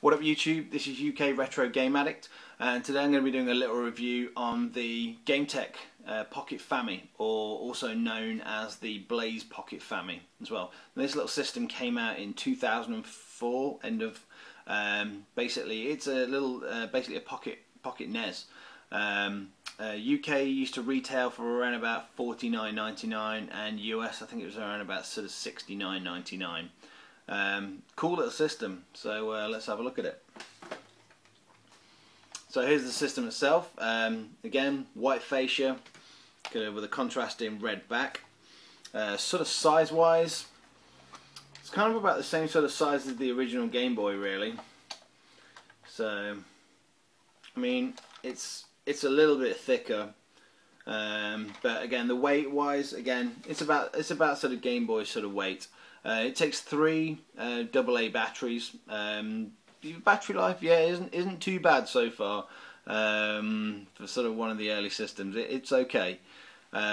What up YouTube, this is UK Retro Game Addict, and today I'm going to be doing a little review on the GameTech Pocket Fami, or also known as the Blaze Pocket Fami as well. And this little system came out in 2004, basically it's a little, basically a pocket NES. UK used to retail for around about $49.99, and US I think it was around about sort of $69.99. Cool little system, so let's have a look at it. So here's the system itself. Again, white fascia with a contrasting red back. Sort of size wise, it's kind of about the same sort of size as the original Game Boy really. So I mean it's a little bit thicker, but again the weight wise, again it's about sort of Game Boy sort of weight. It takes 3 AA batteries. Battery life, yeah, isn't too bad so far for sort of one of the early systems. It's okay.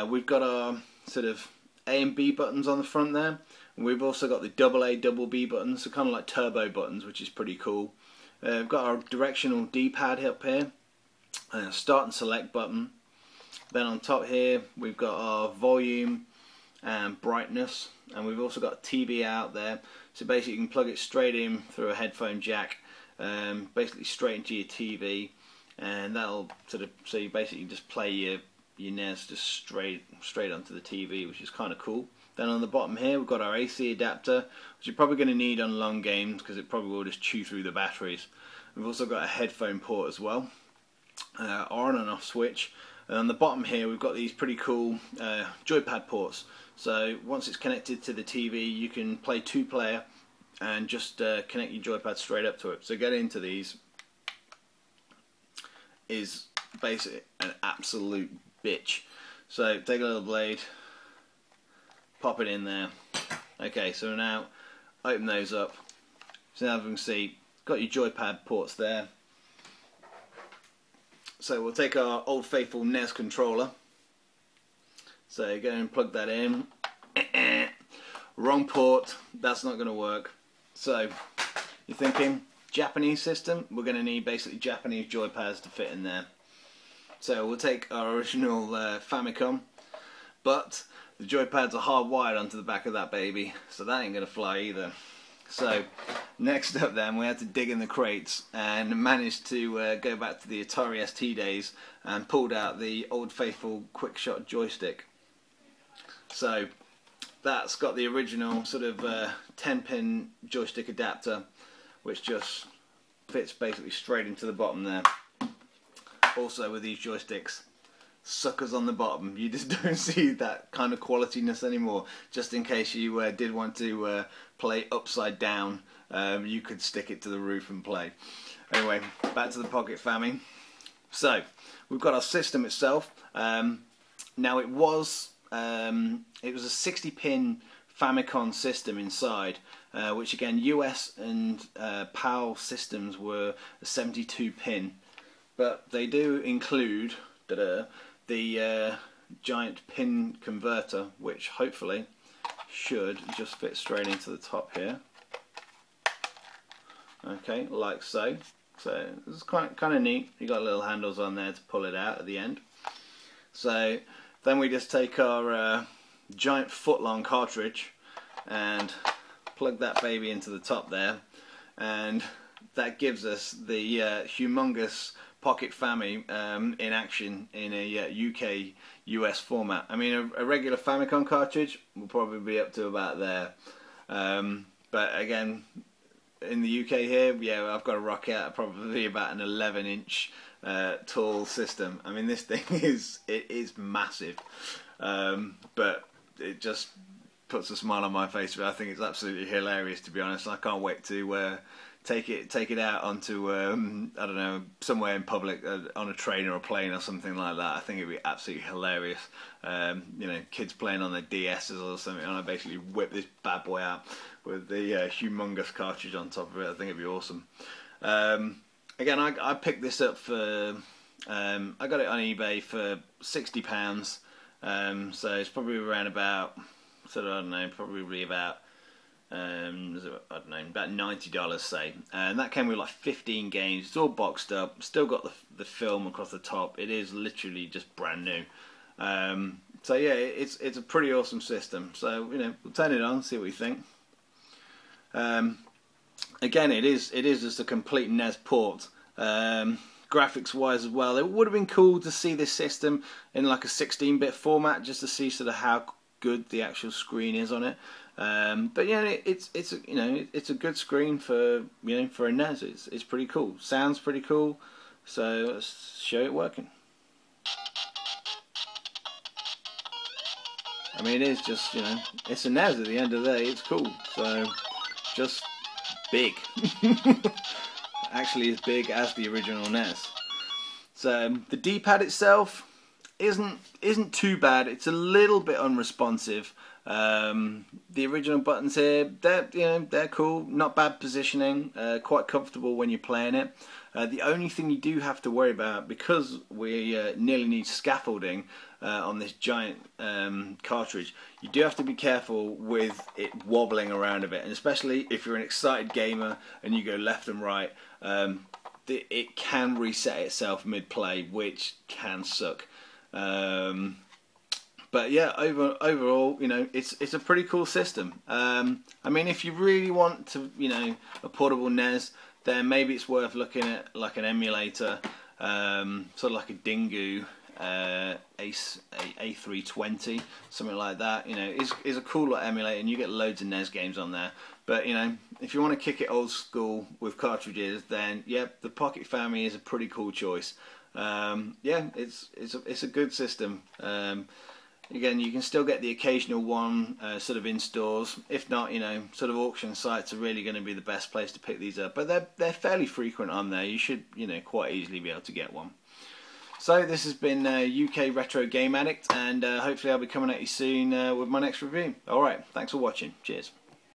We've got our sort of A and B buttons on the front there, and we've also got the AA, double B buttons, so kind of like turbo buttons, which is pretty cool. We've got our directional D-pad up here, start and select button. Then on top here we've got our volume and brightness, and we've also got TV out there, so basically you can plug it straight in through a headphone jack, basically straight into your TV, and that'll sort of, so you basically just play your NES just straight onto the TV, which is kind of cool. Then on the bottom here we've got our AC adapter, which you're probably going to need on long games because it probably will just chew through the batteries. We've also got a headphone port as well, on and off switch. And on the bottom here we've got these pretty cool joypad ports. So once it's connected to the TV, you can play 2-player and just connect your joypad straight up to it. So getting into these is basically an absolute bitch. So take a little blade, pop it in there. Okay, so now open those up. So now you can see, got your joypad ports there. So we'll take our old faithful NES controller. So go and plug that in. Wrong port, that's not going to work. So you're thinking Japanese system, we're going to need basically Japanese joypads to fit in there. So we'll take our original Famicom, but the joypads are hardwired onto the back of that baby, so that ain't going to fly either. So next up then we had to dig in the crates and managed to go back to the Atari ST days and pulled out the old faithful quick shot joystick. So that's got the original sort of 10-pin joystick adapter, which just fits basically straight into the bottom there. Also with these joysticks, suckers on the bottom, you just don't see that kind of qualityness anymore. Just in case you did want to play upside down, you could stick it to the roof and play. Anyway, back to the Pocket Fami. So we've got our system itself. Now it was a 60-pin Famicom system inside, which again US and PAL systems were a 72-pin, but they do include the giant pin converter, which hopefully should just fit straight into the top here. Okay, like so. So it's kind of neat. You got little handles on there to pull it out at the end. So then we just take our giant foot-long cartridge and plug that baby into the top there, and that gives us the humongous Pocket Fami in action in a UK US format. I mean a regular Famicom cartridge will probably be up to about there, but again in the UK here, yeah, I've got to rock out probably about an 11-inch tall system. I mean this thing is massive, but it just puts a smile on my face. I think it's absolutely hilarious, to be honest. I can't wait to take it out onto I don't know, somewhere in public, on a train or a plane or something like that. I think it'd be absolutely hilarious. You know, kids playing on their DSs or something, and I basically whip this bad boy out with the humongous cartridge on top of it. I think it'd be awesome. Again, I picked this up for I got it on eBay for £60. So it's probably around about, sort of, I don't know, probably about I don't know, about $90 say, and that came with like 15 games. It's all boxed up, still got the film across the top. It is literally just brand new. So yeah, it's a pretty awesome system. So we'll turn it on, see what we think. Again, it is just a complete NES port. Graphics wise as well, it would have been cool to see this system in like a 16-bit format, just to see sort of how good the actual screen is on it. But yeah, it's a good screen for for a NES. It's pretty cool. Sounds pretty cool. So let's show it working. I mean, it is just it's a NES at the end of the day. It's cool. So just big. Actually, as big as the original NES. So the D-pad itself isn't too bad. It's a little bit unresponsive. The original buttons here, they're cool, not bad positioning, quite comfortable when you're playing it. The only thing you do have to worry about, because we nearly need scaffolding on this giant cartridge, you do have to be careful with it wobbling around a bit, and especially if you're an excited gamer and you go left and right, it can reset itself mid-play, which can suck. But yeah, overall, it's a pretty cool system. I mean, if you really want to, a portable NES, then maybe it's worth looking at like an emulator, sort of like a Dingu A320, something like that. Is a cool little emulator, and you get loads of NES games on there. But if you want to kick it old school with cartridges, then yeah, the Pocket Fami is a pretty cool choice. Yeah, it's a good system. Again, you can still get the occasional one sort of in stores. If not, sort of auction sites are really going to be the best place to pick these up. But they're fairly frequent on there. You should quite easily be able to get one. So this has been UK Retro Game Addict, and hopefully I'll be coming at you soon with my next review. Alright, thanks for watching. Cheers.